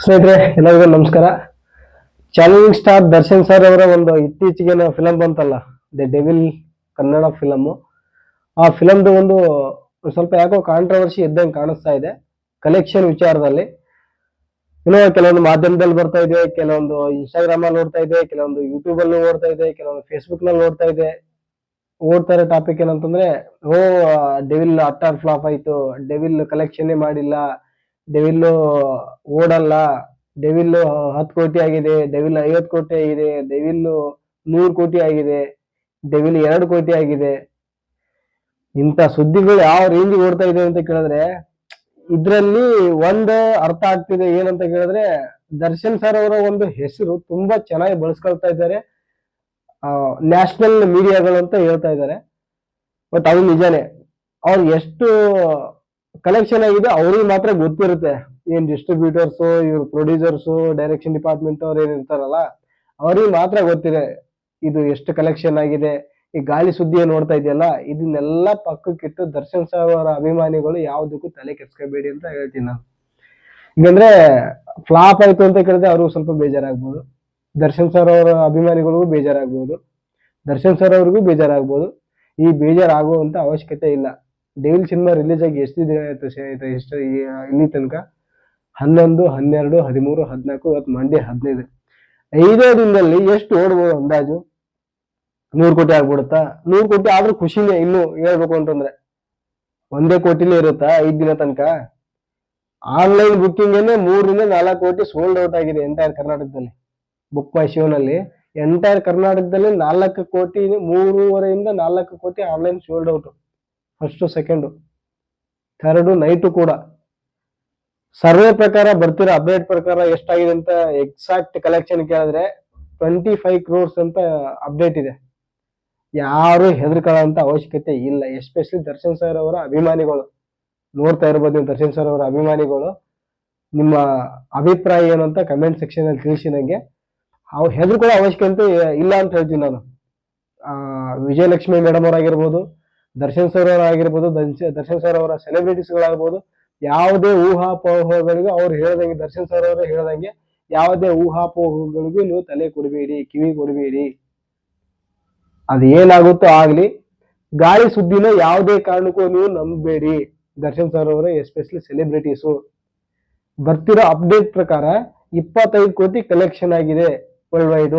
ಸ್ನೇಹಿತರೆ ಎಲ್ಲರಿಗೂ ನಮಸ್ಕಾರ. ಚಾಲೆಂಜಿಂಗ್ ಸ್ಟಾರ್ ದರ್ಶನ್ ಸರ್ ಅವರ ಒಂದು ಇತ್ತೀಚೆಗೆ ಫಿಲಂ ಬಂತಲ್ಲ, ದ ಡೆವಿಲ್ ಕನ್ನಡ ಫಿಲಮ್. ಆ ಫಿಲಮ್ದು ಒಂದು ಸ್ವಲ್ಪ ಯಾಕೋ ಕಾಂಟ್ರವರ್ಸಿ ಇದ್ದಂಗೆ ಕಾಣಿಸ್ತಾ ಇದೆ ಕಲೆಕ್ಷನ್ ವಿಚಾರದಲ್ಲಿ. ಇನ್ನೂ ಕೆಲವೊಂದು ಮಾಧ್ಯಮದಲ್ಲಿ ಬರ್ತಾ ಇದೆ, ಕೆಲವೊಂದು ಇನ್ಸ್ಟಾಗ್ರಾಮ್ ಅಲ್ಲಿ ನೋಡ್ತಾ ಇದೆ, ಕೆಲವೊಂದು ಯೂಟ್ಯೂಬ್ ಅಲ್ಲಿ ನೋಡ್ತಾ ಇದೆ, ಕೆಲವೊಂದು ಫೇಸ್ಬುಕ್ ನಲ್ಲಿ ನೋಡ್ತಾ ಇದೆ. ಓಡ್ತಾ ಇರೋ ಟಾಪಿಕ್ ಏನಂತಂದ್ರೆ, ಓ ಡೆವಿಲ್ ಅಟ್ಟಾರ್ ಫ್ಲಾಪ್ ಆಯ್ತು, ಡೆವಿಲ್ ಕಲೆಕ್ಷನ್ ಮಾಡಿಲ್ಲ, ಡೆವಿಲ್ ಓಡಲ್ಲ, ಡೆವಿಲ್ 10 ಕೋಟಿ ಆಗಿದೆ, ಡೆವಿಲ್ 50 ಕೋಟಿ ಆಗಿದೆ, ಡೆವಿಲ್ 100 ಕೋಟಿ ಆಗಿದೆ, ಡೆವಿಲ್ 2 ಕೋಟಿ ಆಗಿದೆ. ಇಂಥ ಸುದ್ದಿಗಳು ಯಾವ ರೇಂಜ್ ಓಡ್ತಾ ಇದೆ ಅಂತ ಕೇಳಿದ್ರೆ, ಇದ್ರಲ್ಲಿ ಒಂದು ಅರ್ಥ ಆಗ್ತಿದೆ ಏನಂತ ಕೇಳಿದ್ರೆ, ದರ್ಶನ್ ಸರ್ ಅವರ ಒಂದು ಹೆಸರು ತುಂಬಾ ಚೆನ್ನಾಗಿ ಬಳಸ್ಕೊಳ್ತಾ ಇದ್ದಾರೆ ನ್ಯಾಷನಲ್ ಮೀಡಿಯಾಗಳು ಅಂತ ಹೇಳ್ತಾ ಇದ್ದಾರೆ. ಬಟ್ ಅದು ನಿಜಾನೇ. ಅವ್ರು ಎಷ್ಟು ಕಲೆಕ್ಷನ್ ಆಗಿದೆ ಅವ್ರಿಗೆ ಮಾತ್ರ ಗೊತ್ತಿರುತ್ತೆ. ಏನ್ ಡಿಸ್ಟ್ರಿಬ್ಯೂಟರ್ಸ್, ಇವ್ರು ಪ್ರೊಡ್ಯೂಸರ್ಸ್, ಡೈರೆಕ್ಷನ್ ಡಿಪಾರ್ಟ್ಮೆಂಟ್ ಅವ್ರು ಏನಿರ್ತಾರಲ್ಲ, ಅವ್ರಿಗೆ ಮಾತ್ರ ಗೊತ್ತಿದೆ ಇದು ಎಷ್ಟು ಕಲೆಕ್ಷನ್ ಆಗಿದೆ. ಈ ಗಾಳಿ ಸುದ್ದಿ ನೋಡ್ತಾ ಇದೆಯಲ್ಲ, ಇದನ್ನೆಲ್ಲ ಪಕ್ಕಕ್ಕಿಟ್ಟು ದರ್ಶನ್ ಸರ್ ಅವರ ಅಭಿಮಾನಿಗಳು ಯಾವುದಕ್ಕೂ ತಲೆ ಕೆಡ್ಸ್ಕೋಬೇಡಿ ಅಂತ ಹೇಳ್ತೀನಿ ನಾನು. ಈಗಂದ್ರೆ ಫ್ಲಾಪ್ ಆಯ್ತು ಅಂತ ಕೇಳಿದ್ರೆ ಅವ್ರಿಗೂ ಸ್ವಲ್ಪ ಬೇಜಾರಾಗ್ಬೋದು, ದರ್ಶನ್ ಸರ್ ಅವರ ಅಭಿಮಾನಿಗಳಿಗೂ ಬೇಜಾರಾಗ್ಬೋದು, ದರ್ಶನ್ ಸರ್ ಅವ್ರಿಗೂ ಬೇಜಾರಾಗ್ಬೋದು. ಈ ಬೇಜಾರಾಗುವಂತ ಅವಶ್ಯಕತೆ ಇಲ್ಲ. ಡೆವಿಲ್ ಸಿನಿಮಾ ರಿಲೀಸ್ ಆಗಿ ಎಷ್ಟು ದಿನ ಆಯ್ತು ಎಷ್ಟು ಇಲ್ಲಿ ತನಕ? 11, 12, 13, 14, ಇವತ್ತು ಮಂಡೇ 15. 5 ದಿನದಲ್ಲಿ ಎಷ್ಟು ಓಡ್ಬೋದು ಅಂದಾಜು? 100 ಕೋಟಿ ಆಗ್ಬಿಡುತ್ತಾ? 100 ಕೋಟಿ ಆದ್ರೂ ಖುಷಿನೇ. ಇನ್ನು ಹೇಳ್ಬೇಕು ಅಂತಂದ್ರೆ 1 ಕೋಟಿಲೇ ಇರುತ್ತಾ 5 ದಿನ ತನಕ? ಆನ್ಲೈನ್ ಬುಕ್ಕಿಂಗ್ 3 ರಿಂದ 4 ಕೋಟಿ ಸೋಲ್ಡ್ ಔಟ್ ಆಗಿದೆ ಎಂಟೈರ್ ಕರ್ನಾಟಕದಲ್ಲಿ. ಬುಕ್ ಮೈ ಶಿವನಲ್ಲಿ ಎಂಟೈರ್ ಕರ್ನಾಟಕದಲ್ಲಿ 4 ಕೋಟಿ, 3.5 ರಿಂದ 4 ಕೋಟಿ online sold out. First, second, third night ಕೂಡ. ಸರ್ವೆ ಪ್ರಕಾರ ಬರ್ತಿರೋ ಅಪ್ಡೇಟ್ ಪ್ರಕಾರ ಎಷ್ಟಾಗಿದೆ ಅಂತ ಎಕ್ಸಾಕ್ಟ್ ಕಲೆಕ್ಷನ್ ಕೇಳಿದ್ರೆ 25 ಕ್ರೋರ್ಸ್ ಅಂತ ಅಪ್ಡೇಟ್ ಇದೆ. ಯಾರು ಹೆದರ್ಕೊಳ್ಳೋಂತ ಅವಶ್ಯಕತೆ ಇಲ್ಲ. ಎಸ್ಪೆಷಲಿ ದರ್ಶನ್ ಸರ್ ಅವರ ಅಭಿಮಾನಿಗಳು ನೋಡ್ತಾ ಇರ್ಬೋದು. ನೀವು ದರ್ಶನ್ ಸರ್ ಅವರ ಅಭಿಮಾನಿಗಳು ನಿಮ್ಮ ಅಭಿಪ್ರಾಯ ಏನು ಅಂತ ಕಮೆಂಟ್ ಸೆಕ್ಷನ್ ಅಲ್ಲಿ ತಿಳಿಸಿ ನನಗೆ. ಅವು ಹೆದರ್ಕೊಳ್ಳೋ ಅವಶ್ಯಕತೆ ಇಲ್ಲ ಅಂತ ಹೇಳ್ತೀನಿ ನಾನು. ವಿಜಯಲಕ್ಷ್ಮಿ ಮೇಡಮ್ ಅವರಾಗಿರ್ಬೋದು, ದರ್ಶನ್ ಸರ್ ಅವರಾಗಿರ್ಬೋದು, ದರ್ಶನ್ ಸರ್ ಅವರ ಸೆಲೆಬ್ರಿಟೀಸ್ಗಳಾಗ್ಬೋದು, ಯಾವುದೇ ಊಹಾಪೋಹಗಳಿಗೂ ಅವ್ರು ಹೇಳ್ದಂಗೆ, ದರ್ಶನ್ ಸರ್ ಅವರು ಹೇಳ್ದಂಗೆ ಯಾವುದೇ ಊಹಾಪೋಹಗಳಿಗೂ ನೀವು ತಲೆ ಕೊಡಬೇಡಿ, ಕಿವಿ ಕೊಡಬೇಡಿ. ಅದೇನಾಗುತ್ತೋ ಆಗ್ಲಿ, ಗಾಳಿ ಸುದ್ದಿನ ಯಾವುದೇ ಕಾರಣಕ್ಕೂ ನೀವು ನಂಬಬೇಡಿ. ದರ್ಶನ್ ಸರ್ ಅವರ ಎಸ್ಪೆಷಲಿ ಸೆಲೆಬ್ರಿಟೀಸು ಬರ್ತಿರೋ ಅಪ್ಡೇಟ್ ಪ್ರಕಾರ 25 ಕೋಟಿ ಕಲೆಕ್ಷನ್ ಆಗಿದೆ ವರ್ಲ್ಡ್ ವೈಡ್.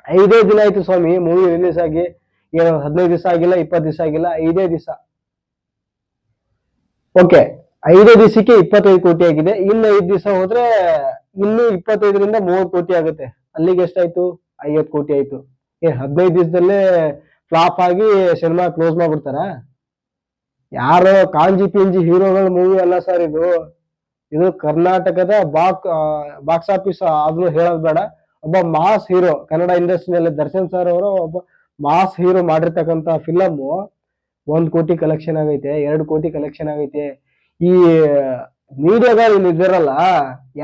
5 ದಿನ ಆಯ್ತು ಸ್ವಾಮಿ ಮೂವಿ ರಿಲೀಸ್ ಆಗಿ. ಏನೋ 15 ದಿವಸ ಆಗಿಲ್ಲ, 20 ದಿವಸ ಆಗಿಲ್ಲ, 5 ದಿವಸ. ಓಕೆ, 5 ದಿವಸಕ್ಕೆ 25 ಕೋಟಿ ಆಗಿದೆ. ಇನ್ನು 5 ದಿವಸ ಹೋದ್ರೆ ಇನ್ನು 25 ರಿಂದ 30 ಕೋಟಿ ಆಗುತ್ತೆ. ಅಲ್ಲಿಗೆ ಎಷ್ಟಾಯ್ತು? 50 ಕೋಟಿ ಆಯ್ತು. 15 ದಿವಸದಲ್ಲೇ ಫ್ಲಾಪ್ ಆಗಿ ಸಿನಿಮಾ ಕ್ಲೋಸ್ ಮಾಡ್ಬಿಡ್ತಾರ? ಯಾರೋ ಕಾಂಜಿ ಪಿಂಜಿ ಹೀರೋಗಳ ಮೂವಿ ಅಲ್ಲ ಸರ್ ಇದು ಕರ್ನಾಟಕದ ಬಾಕ್ಸ್ ಆಫೀಸ್ ಆದ್ರೂ ಹೇಳೋದು ಬೇಡ. ಒಬ್ಬ ಮಾಸ್ ಹೀರೋ, ಕನ್ನಡ ಇಂಡಸ್ಟ್ರಿಯಲ್ಲಿ ದರ್ಶನ್ ಸರ್ ಅವರು ಒಬ್ಬ ಮಾಸ್ ಹೀರೋ ಮಾಡಿರ್ತಕ್ಕಂಥ ಫಿಲಮ್ 1 ಕೋಟಿ ಕಲೆಕ್ಷನ್ ಆಗೈತೆ, 2 ಕೋಟಿ ಕಲೆಕ್ಷನ್ ಆಗೈತೆ. ಈ ಮೀಡಿಯಾಗಳು ಇದಿರಲ್ಲ,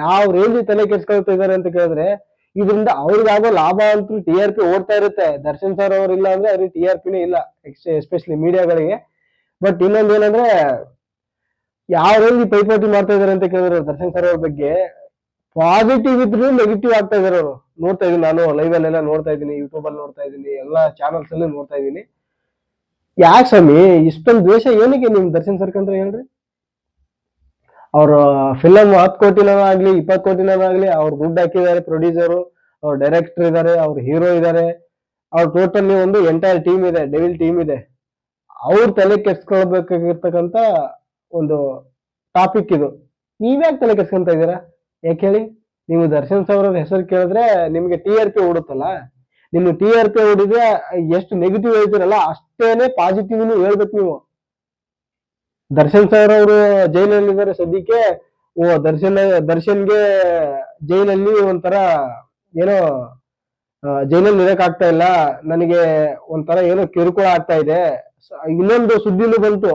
ಯಾವ ರೇಂಜ್ ತಲೆ ಕೆಡ್ಸ್ಕೊಳ್ತಾ ಇದಾರೆ ಅಂತ ಕೇಳಿದ್ರೆ, ಇದರಿಂದ ಅವ್ರಿಗಾಗೋ ಲಾಭ ಅಂತೂ TRP ಓಡ್ತಾ ಇರುತ್ತೆ. ದರ್ಶನ್ ಸರ್ ಅವ್ರು ಇಲ್ಲ ಅಂದ್ರೆ ಅವ್ರಿಗೆ TRPನೇ ಇಲ್ಲ, ಎಸ್ಪೆಷಲಿ ಮೀಡಿಯಾಗಳಿಗೆ. ಬಟ್ ಇನ್ನೊಂದು ಏನಂದ್ರೆ, ಯಾವ ರೇಂಜ್ ಪೈಪೋಟಿ ಮಾಡ್ತಾ ಇದಾರೆ ಅಂತ ಕೇಳಿದ್ರೆ ದರ್ಶನ್ ಸರ್ ಅವ್ರ ಬಗ್ಗೆ, ಪಾಸಿಟಿವ್ ಇದ್ರು ನೆಗೆಟಿವ್ ಆಗ್ತಾ ಇದಾರೆ ಅವರು. ನೋಡ್ತಾ ಇದೀನಿ ನಾನು, ಲೈವ್ ಅಲ್ಲೆಲ್ಲ ನೋಡ್ತಾ ಇದ್ದೀನಿ, ಯೂಟ್ಯೂಬ್ ಅಲ್ಲಿ ನೋಡ್ತಾ ಇದ್ದೀನಿ, ಎಲ್ಲಾ ಚಾನಲ್ಸ್ ಅಲ್ಲಿ ನೋಡ್ತಾ ಇದ್ದೀನಿ. ಯಾಕೆ ಸ್ವಾಮಿ ಇಷ್ಟೊಂದು ದ್ವೇಷ ಏನಕ್ಕೆ ನಿಮ್ ದರ್ಶನ್ ಸರ್ ಕಂಡ್ರೆ ಹೇಳ್ರಿ? ಅವ್ರ ಫಿಲಮ್ 10 ಕೋಟಿನ ಆಗ್ಲಿ, 20 ಕೋಟಿನ ಆಗ್ಲಿ, ಅವ್ರು ದುಡ್ಡು ಹಾಕಿದ್ದಾರೆ, ಪ್ರೊಡ್ಯೂಸರು, ಅವ್ರ ಡೈರೆಕ್ಟರ್ ಇದಾರೆ, ಅವ್ರ ಹೀರೋ ಇದಾರೆ, ಅವ್ರ ಟೋಟಲಿ ಒಂದು ಎಂಟೈರ್ ಟೀಮ್ ಇದೆ, ಡೆವಿಲ್ ಟೀಮ್ ಇದೆ. ಅವ್ರ ತಲೆ ಕೆಡ್ಸ್ಕೊಳ್ಬೇಕಾಗಿರ್ತಕ್ಕಂಥ ಒಂದು ಟಾಪಿಕ್ ಇದು. ನೀವ್ಯಾಕೆ ತಲೆ ಕೆಡ್ಸ್ಕೊಂತ ಇದ್ದೀರಾ? ಯಾಕೆ ಹೇಳಿ? ನೀವು ದರ್ಶನ್ ಸರ್ ಅವ್ರ ಹೆಸರು ಕೇಳಿದ್ರೆ ನಿಮ್ಗೆ TRP ಓಡುತ್ತಲ್ಲ. ನಿಮ್ಗೆ TRP ಓಡಿದ್ರೆ ಎಷ್ಟು ನೆಗೆಟಿವ್ ಹೇಳ್ತೀರಲ್ಲ ಅಷ್ಟೇನೆ ಪಾಸಿಟಿವ್ ಹೇಳ್ಬೇಕು ನೀವು. ದರ್ಶನ್ ಸರ್ ಅವರು ಜೈಲಲ್ಲಿ ಇದ್ದಾರೆ ಸದ್ಯಕ್ಕೆ. ಓ ದರ್ಶನ್ಗೆ ಜೈಲಲ್ಲಿ ಒಂಥರ ಏನೋ ಜೈಲಲ್ಲಿ ಇರಕ್ ಆಗ್ತಾ ಇಲ್ಲ, ನನಗೆ ಒಂಥರ ಏನೋ ಕಿರುಕುಳ ಆಗ್ತಾ ಇದೆ. ಇನ್ನೊಂದು ಸುದ್ದಿನೂ ಬಂತು,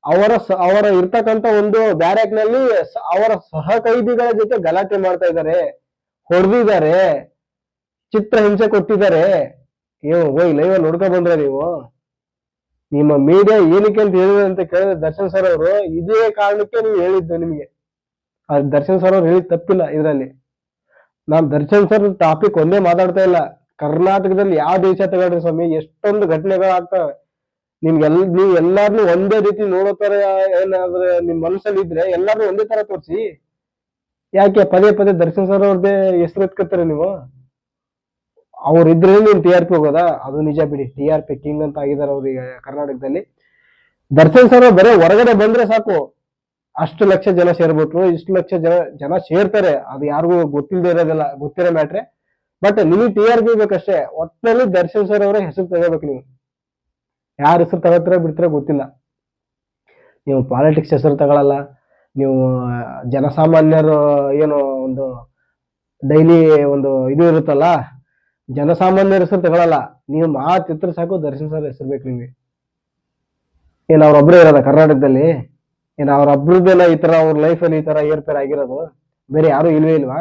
ಅವರ ಇರ್ತಕ್ಕಂಥ ಒಂದು ಬ್ಯಾರಕ್ ನಲ್ಲಿ ಅವರ ಸಹ ಕೈದಿಗಳ ಜೊತೆ ಗಲಾಟೆ ಮಾಡ್ತಾ ಇದ್ದಾರೆ, ಹೊಡೆದಿದ್ದಾರೆ, ಚಿತ್ರ ಹಿಂಸೆ ಕೊಟ್ಟಿದ್ದಾರೆ. ಹೋಯ್ ಲೈವ್ ನೋಡ್ಕೊಂಡ್ ಬಂದ್ರೆ ನೀವು? ನಿಮ್ಮ ಮೀಡಿಯಾ ಏನಕ್ಕೆ ಅಂತ ಹೇಳಿದ್ರೆ ಅಂತ ಕೇಳಿದ್ರೆ ದರ್ಶನ್ ಸರ್ ಅವರು ಇದೇ ಕಾರಣಕ್ಕೆ ನೀವು ಹೇಳಿದ್ದು ನಿಮ್ಗೆ ದರ್ಶನ್ ಸರ್ ಅವ್ರು ಹೇಳಿದ್ ತಪ್ಪಿಲ್ಲ ಇದರಲ್ಲಿ. ನಾನ್ ದರ್ಶನ್ ಸರ್ ಟಾಪಿಕ್ ಒಂದೇ ಮಾತಾಡ್ತಾ ಇಲ್ಲ. ಕರ್ನಾಟಕದಲ್ಲಿ ಯಾವ ದೇಶ ತಗೊಳ್ರಿ ಸ್ವಾಮಿ, ಎಷ್ಟೊಂದು ಘಟನೆಗಳಾಗ್ತವೆ. ನೀವು ಎಲ್ಲಾರ್ನು ಒಂದೇ ರೀತಿ ನೋಡೋ ತರ ಏನಾದ್ರೆ ನಿಮ್ ಮನಸ್ಸಲ್ಲಿ ಇದ್ರೆ ಎಲ್ಲಾರ್ನು ಒಂದೇ ತರ ತೋರಿಸಿ. ಯಾಕೆ ಪದೇ ಪದೇ ದರ್ಶನ್ ಸರ್ ಅವ್ರದ್ದೇ ಹೆಸರು ಎತ್ಕೊತಾರೆ ನೀವು? ಅವ್ರಿದ್ರೆ ನೀನ್ ಟಿ ಆರ್ ಪಿ ಹೋಗೋದಾ? ಅದು ನಿಜ ಬಿಡಿ, ಟಿ ಆರ್ ಪಿ ಕಿಂಗ್ ಅಂತ ಆಗಿದ್ದಾರೆ ಅವ್ರಿಗೆ ಕರ್ನಾಟಕದಲ್ಲಿ. ದರ್ಶನ್ ಸರ್ ಬರೀ ಹೊರಗಡೆ ಬಂದ್ರೆ ಸಾಕು, ಅಷ್ಟು ಲಕ್ಷ ಜನ ಸೇರ್ಬಿಟ್ರು, ಇಷ್ಟು ಲಕ್ಷ ಜನ ಸೇರ್ತಾರೆ. ಅದು ಯಾರಿಗೂ ಗೊತ್ತಿಲ್ಲದೆ ಇರೋದಿಲ್ಲ, ಗೊತ್ತಿರೋ ಮ್ಯಾಟ್ರೆ. ಬಟ್ ನಿಮಗೆ ಟಿ ಆರ್ ಪಿ ಬೇಕಷ್ಟೇ. ಒಟ್ಟಿನಲ್ಲಿ ದರ್ಶನ್ ಸರ್ ಅವರ ಹೆಸರು ತಗೋಬೇಕು ನೀವು. ಯಾರ ಹೆಸರು ತಗೋತೀರ ಬಿಡ್ತೀರ ಗೊತ್ತಿಲ್ಲ. ನೀವು ಪಾಲಿಟಿಕ್ಸ್ ಹೆಸರು ತಗೊಳಲ್ಲ, ನೀವು ಜನಸಾಮಾನ್ಯರು ಏನು ಒಂದು ಡೈಲಿ ಒಂದು ಇದು ಇರುತ್ತಲ್ಲ, ಜನಸಾಮಾನ್ಯರ ಹೆಸರು ತಗೊಳಲ್ಲ. ನೀವು ಮಾತಿತ್ರ ಸಾಕು ದರ್ಶನ್ ಸರ್ ಹೆಸರು ಬೇಕು ನಿಮ್ಗೆ. ಏನ್ ಅವ್ರೊಬ್ರೇ ಇರೋದ ಕರ್ನಾಟಕದಲ್ಲಿ? ಏನ್ ಅವ್ರೊಬ್ರದ್ದೇನ ಈ ತರ ಅವ್ರ ಲೈಫಲ್ಲಿ ಈ ತರ ಏರ್ಪೇರ್ ಆಗಿರೋದು? ಬೇರೆ ಯಾರು ಇಲ್ವೇ ಇಲ್ವಾ?